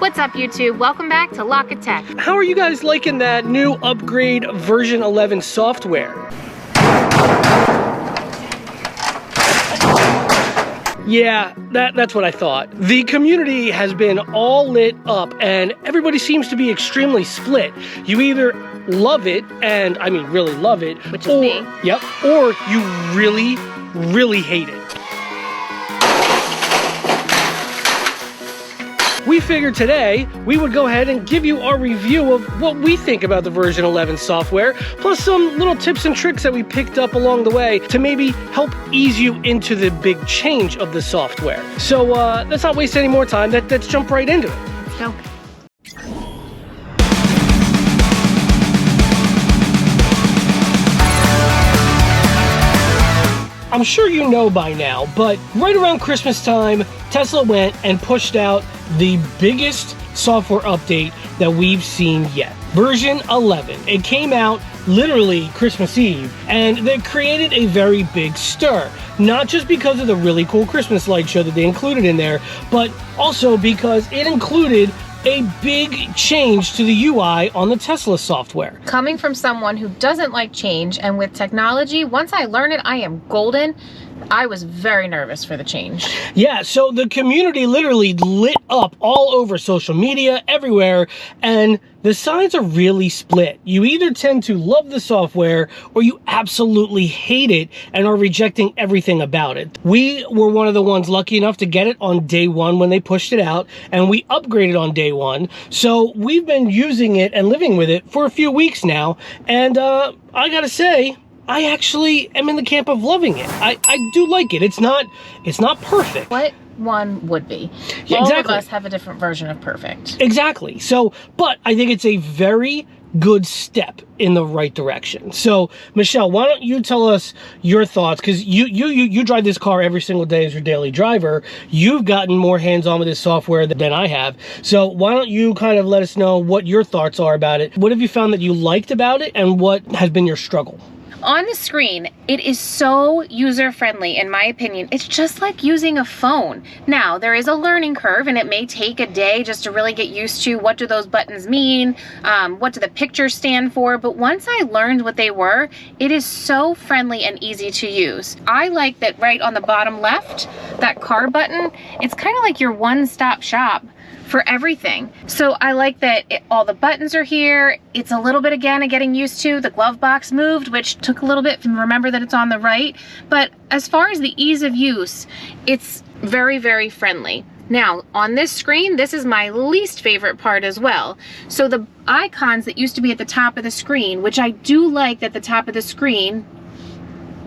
What's up, YouTube? Welcome back to LockettTech. How are you guys liking that new upgrade version 11 software? Yeah, that's what I thought. The community has been all lit up and everybody seems to be extremely split. You either love it, and I mean really love it, which is me. Yep, or you really, really hate it. We figured today we would go ahead and give you our review of what we think about the version 11 software, plus some little tips and tricks that we picked up along the way to maybe help ease you into the big change of the software. So let's not waste any more time, let's jump right into it. Let's go. I'm sure you know by now, but right around Christmas time, Tesla went and pushed out the biggest software update that we've seen yet. Version 11. It came out literally Christmas Eve, and they created a very big stir. Not just because of the really cool Christmas light show that they included in there, but also because it included a big change to the UI on the Tesla software. Coming from someone who doesn't like change, and with technology, once I learn it, I am golden. I was very nervous for the change. Yeah, so the community literally lit up all over social media, everywhere, and the sides are really split. You either tend to love the software or you absolutely hate it and are rejecting everything about it. We were one of the ones lucky enough to get it on day one when they pushed it out, and we upgraded on day one. So we've been using it and living with it for a few weeks now, and I gotta say, I actually am in the camp of loving it. I do like it. It's not perfect. What one would be. Yeah, all exactly. of us have a different version of perfect. Exactly. So, but I think it's a very good step in the right direction. So, Michelle, why don't you tell us your thoughts? Because you drive this car every single day as your daily driver. You've gotten more hands-on with this software than I have. So why don't you kind of let us know what your thoughts are about it? What have you found that you liked about it, and what has been your struggle? On the screen, it is so user-friendly, in my opinion. It's just like using a phone. Now, there is a learning curve, and it may take a day just to really get used to what do those buttons mean, what do the pictures stand for, but once I learned what they were, it is so friendly and easy to use. I like that right on the bottom left, that car button, it's kind of like your one-stop shop for everything. So I like that all the buttons are here. It's a little bit, again, of getting used to. The glove box moved, which took a little bit to remember that it's on the right. But as far as the ease of use, it's very, very friendly. Now, on this screen, this is my least favorite part as well. So the icons that used to be at the top of the screen, which I do like that the top of the screen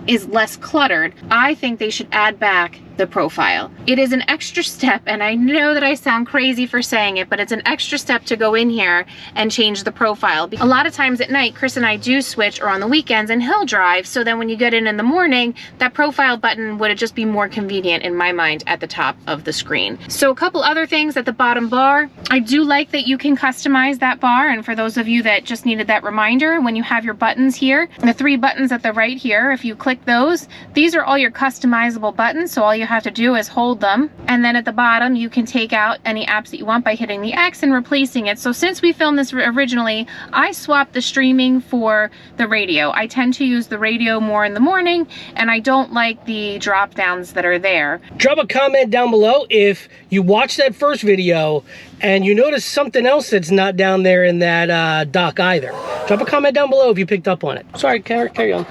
is less cluttered, I think they should add back the profile. It is an extra step, and I know that I sound crazy for saying it, but it's an extra step to go in here and change the profile. A lot of times at night, Chris and I do switch, or on the weekends, and he'll drive, so then when you get in the morning, that profile button would just be more convenient in my mind at the top of the screen. So a couple other things at the bottom bar. I do like that you can customize that bar, and for those of you that just needed that reminder, when you have your buttons here, the 3 buttons at the right here, if you click those, these are all your customizable buttons, so all you have to do is hold them, and then at the bottom you can take out any apps that you want by hitting the X and replacing it. So since we filmed this originally, I swapped the streaming for the radio. I tend to use the radio more in the morning, and I don't like the drop downs that are there. Drop a comment down below if you watched that first video and you notice something else that's not down there in that dock either. Drop a comment down below if you picked up on it. Sorry, carry on.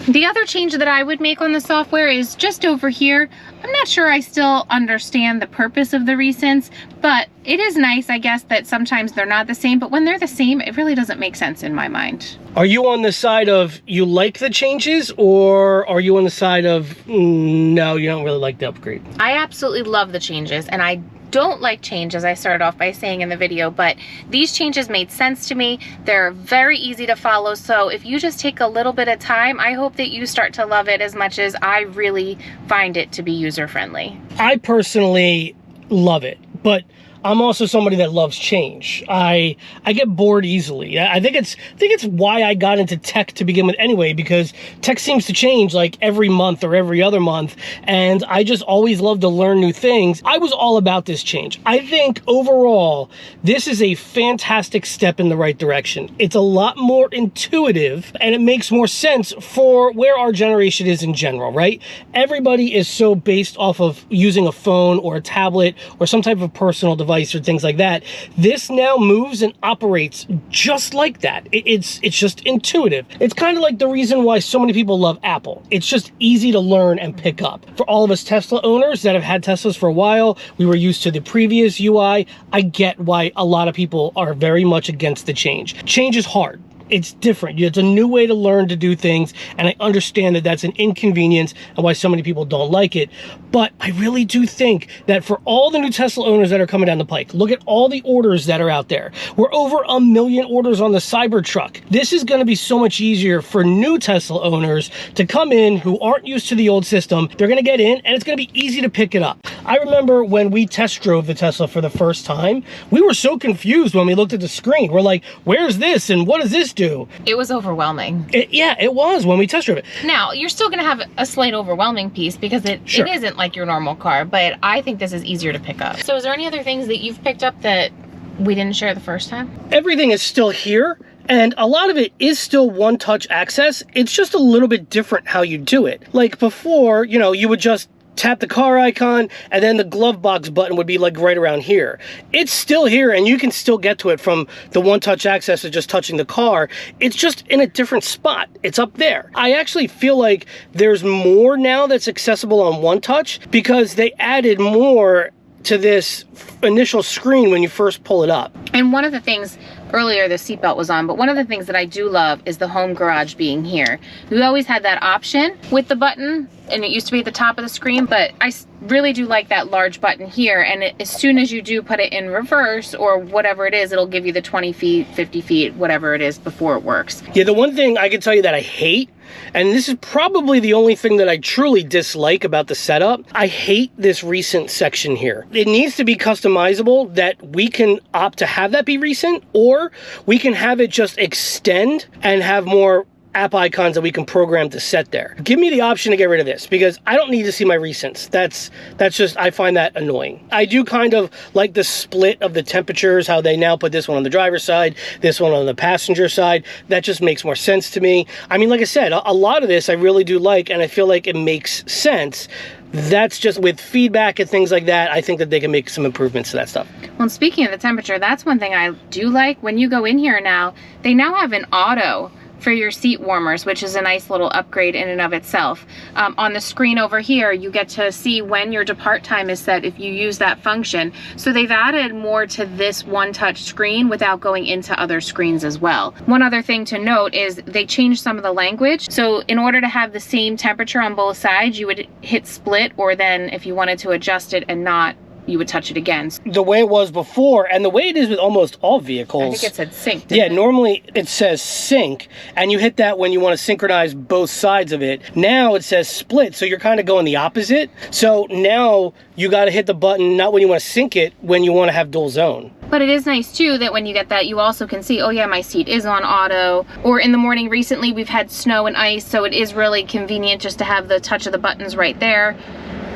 The other change that I would make on the software is just over here. I'm not sure I still understand the purpose of the recents, but it is nice, I guess, that sometimes they're not the same, but when they're the same, it really doesn't make sense in my mind. Are you on the side of you like the changes, or are you on the side of no, you don't really like the upgrade? I absolutely love the changes, and I don't like change, as I started off by saying in the video, but these changes made sense to me. They're very easy to follow, so if you just take a little bit of time, I hope that you start to love it as much as I really find it to be user-friendly. I personally love it, but I'm also somebody that loves change. I get bored easily. I think it's why I got into tech to begin with anyway, because tech seems to change like every month or every other month, and I just always love to learn new things. I was all about this change. I think overall, this is a fantastic step in the right direction. It's a lot more intuitive, and it makes more sense for where our generation is in general, right? Everybody is so based off of using a phone or a tablet or some type of personal device or things like that. This now moves and operates just like that. It's just intuitive. It's kind of like the reason why so many people love Apple. It's just easy to learn and pick up. For all of us Tesla owners that have had Teslas for a while, we were used to the previous UI. I get why a lot of people are very much against the change. Change is hard. It's different. It's a new way to learn to do things, and I understand that that's an inconvenience and why so many people don't like it. But I really do think that for all the new Tesla owners that are coming down the pike, look at all the orders that are out there. We're over 1 million orders on the Cybertruck. This is going to be so much easier for new Tesla owners to come in who aren't used to the old system. They're going to get in, and it's going to be easy to pick it up. I remember when we test drove the Tesla for the first time, we were so confused when we looked at the screen. We're like, where's this and what does this do? It was overwhelming. Yeah, it was when we test drove it. Now, you're still going to have a slight overwhelming piece because it isn't like your normal car, but I think this is easier to pick up. So is there any other things that you've picked up that we didn't share the first time? Everything is still here, and a lot of it is still one-touch access. It's just a little bit different how you do it. Like before, you would just tap the car icon, and then the glove box button would be like right around here. It's still here, and you can still get to it from the one-touch access of just touching the car. It's just in a different spot. It's up there. I actually feel like there's more now that's accessible on one touch because they added more to this initial screen when you first pull it up. And one of the things, earlier the seatbelt was on, but one of the things that I do love is the home garage being here. We always had that option with the button, and it used to be at the top of the screen, but I really do like that large button here, and as soon as you do put it in reverse or whatever it is, it'll give you the 20 feet, 50 feet, whatever it is before it works. Yeah, the one thing I can tell you that I hate, and this is probably the only thing that I truly dislike about the setup, I hate this recent section here. It needs to be customizable, that we can opt to have that be recent, or we can have it just extend and have more app icons that we can program to set there. Give me the option to get rid of this because I don't need to see my recents. That's just, I find that annoying. I do kind of like the split of the temperatures, how they now put this one on the driver's side, this one on the passenger side. That just makes more sense to me. I mean, like I said, a lot of this I really do like, and I feel like it makes sense. That's just with feedback and things like that, I think that they can make some improvements to that stuff. Well, speaking of the temperature, that's one thing I do like. When you go in here now, they now have an auto for your seat warmers, which is a nice little upgrade in and of itself. On the screen over here, you get to see when your depart time is set if you use that function. So they've added more to this one-touch screen without going into other screens as well. One other thing to note is they changed some of the language. So in order to have the same temperature on both sides, you would hit split, or then if you wanted to adjust it and not, you would touch it again. The way it was before, and the way it is with almost all vehicles. I think it said sync. Yeah, normally it says sync, and you hit that when you want to synchronize both sides of it. Now it says split, so you're kind of going the opposite. So now you got to hit the button not when you want to sync it, when you want to have dual zone. But it is nice too that when you get that, you also can see, oh yeah, my seat is on auto. Or in the morning recently, we've had snow and ice, so it is really convenient just to have the touch of the buttons right there.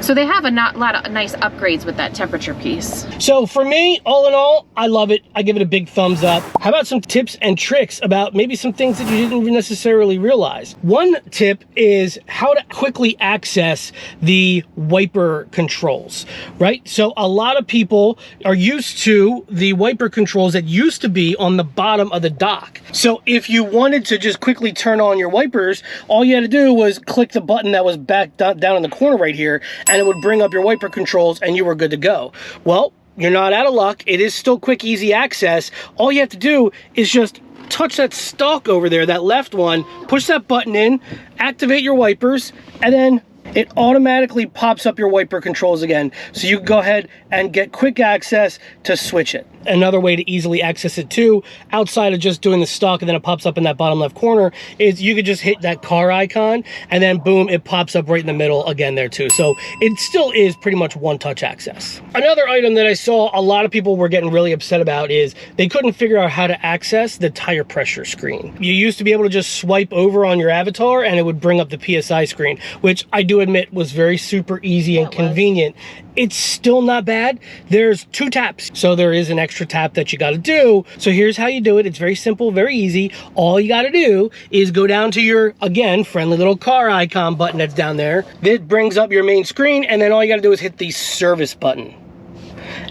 So they have a lot of nice upgrades with that temperature piece. So for me, all in all, I love it. I give it a big thumbs up. How about some tips and tricks about maybe some things that you didn't necessarily realize? One tip is how to quickly access the wiper controls, right? So a lot of people are used to the wiper controls that used to be on the bottom of the dock. So if you wanted to just quickly turn on your wipers, all you had to do was click the button that was back down in the corner right here, and it would bring up your wiper controls and you were good to go. Well, you're not out of luck. It is still quick, easy access. All you have to do is just touch that stalk over there, that left one, push that button in, activate your wipers, and then it automatically pops up your wiper controls again. So you can go ahead and get quick access to switch it. Another way to easily access it too, outside of just doing the stock and then it pops up in that bottom left corner, is you could just hit that car icon and then boom, it pops up right in the middle again there too. So it still is pretty much one-touch access. Another item that I saw a lot of people were getting really upset about is they couldn't figure out how to access the tire pressure screen. You used to be able to just swipe over on your avatar and it would bring up the PSI screen, which I do admit was very super easy and convenient. It's still not bad. There's 2 taps, so there is an extra tap that you got to do. So here's how you do it. It's very simple, very easy. All you got to do is go down to your, again, friendly little car icon button that's down there. That brings up your main screen, and then all you got to do is hit the service button.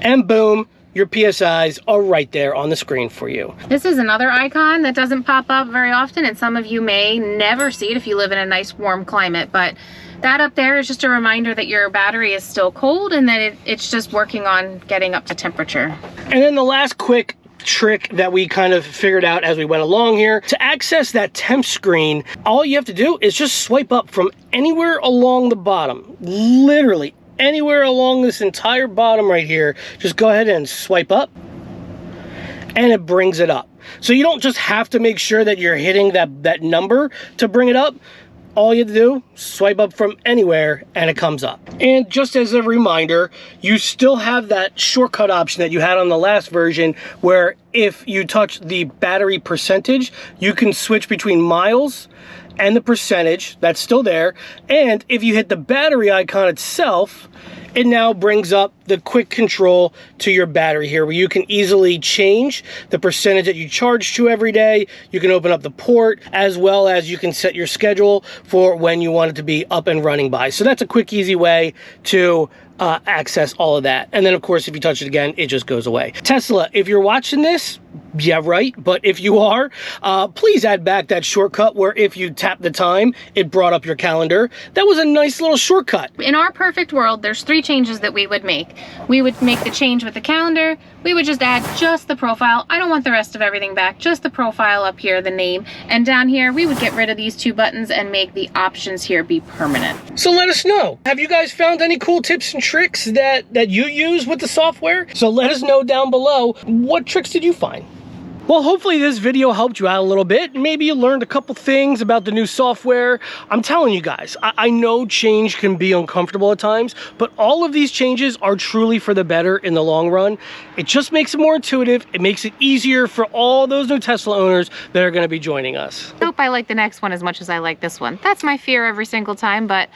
And boom, your PSIs are right there on the screen for you. This is another icon that doesn't pop up very often, and some of you may never see it if you live in a nice warm climate, but that up there is just a reminder that your battery is still cold and that it's just working on getting up to temperature. And then the last quick trick that we kind of figured out as we went along here, to access that temp screen, all you have to do is just swipe up from anywhere along the bottom, literally anywhere along this entire bottom right here. Just go ahead and swipe up and it brings it up. So you don't just have to make sure that you're hitting that number to bring it up. All you have to do, swipe up from anywhere and it comes up. And just as a reminder, you still have that shortcut option that you had on the last version, where if you touch the battery percentage, you can switch between miles and the percentage. That's still there. And if you hit the battery icon itself, it now brings up the quick control to your battery here, where you can easily change the percentage that you charge to every day. You can open up the port, as well as you can set your schedule for when you want it to be up and running by. So that's a quick, easy way to access all of that. And then of course, if you touch it again, it just goes away. Tesla, if you're watching this, yeah, right. But if you are, please add back that shortcut where if you tap the time, it brought up your calendar. That was a nice little shortcut. In our perfect world, there's 3 changes that we would make. We would make the change with the calendar. We would just add just the profile. I don't want the rest of everything back, just the profile up here, the name. And down here, we would get rid of these 2 buttons and make the options here be permanent. So let us know. Have you guys found any cool tips and tricks that you use with the software? So let us know down below. What tricks did you find? Well, hopefully this video helped you out a little bit. Maybe you learned a couple things about the new software. I'm telling you guys, I know change can be uncomfortable at times, but all of these changes are truly for the better in the long run. It just makes it more intuitive. It makes it easier for all those new Tesla owners that are going to be joining us. I hope I like the next one as much as I like this one. That's my fear every single time, but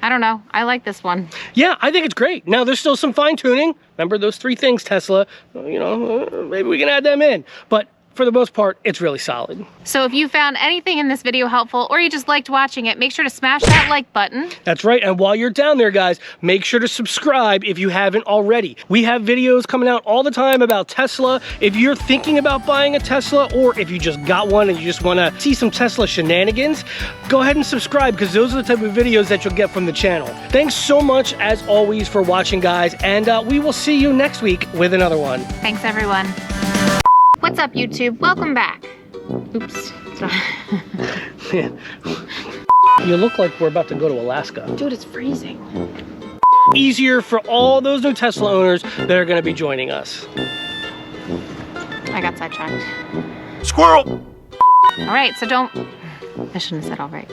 I don't know. I like this one. Yeah, I think it's great. Now, there's still some fine tuning. Remember those 3 things, Tesla. You know, maybe we can add them in. But for the most part, it's really solid. So if you found anything in this video helpful, or you just liked watching it, make sure to smash that like button. That's right. And while you're down there, guys, make sure to subscribe if you haven't already. We have videos coming out all the time about Tesla. If you're thinking about buying a Tesla, or if you just got one and you just want to see some Tesla shenanigans, go ahead and subscribe, because those are the type of videos that you'll get from the channel. Thanks so much, as always, for watching, guys, and we will see you next week with another one. Thanks, everyone. What's up, YouTube? Welcome back. Oops. You look like we're about to go to Alaska. Dude, it's freezing. Easier for all those new Tesla owners that are going to be joining us. I got sidetracked. Squirrel! All right, so don't... I shouldn't have said all right.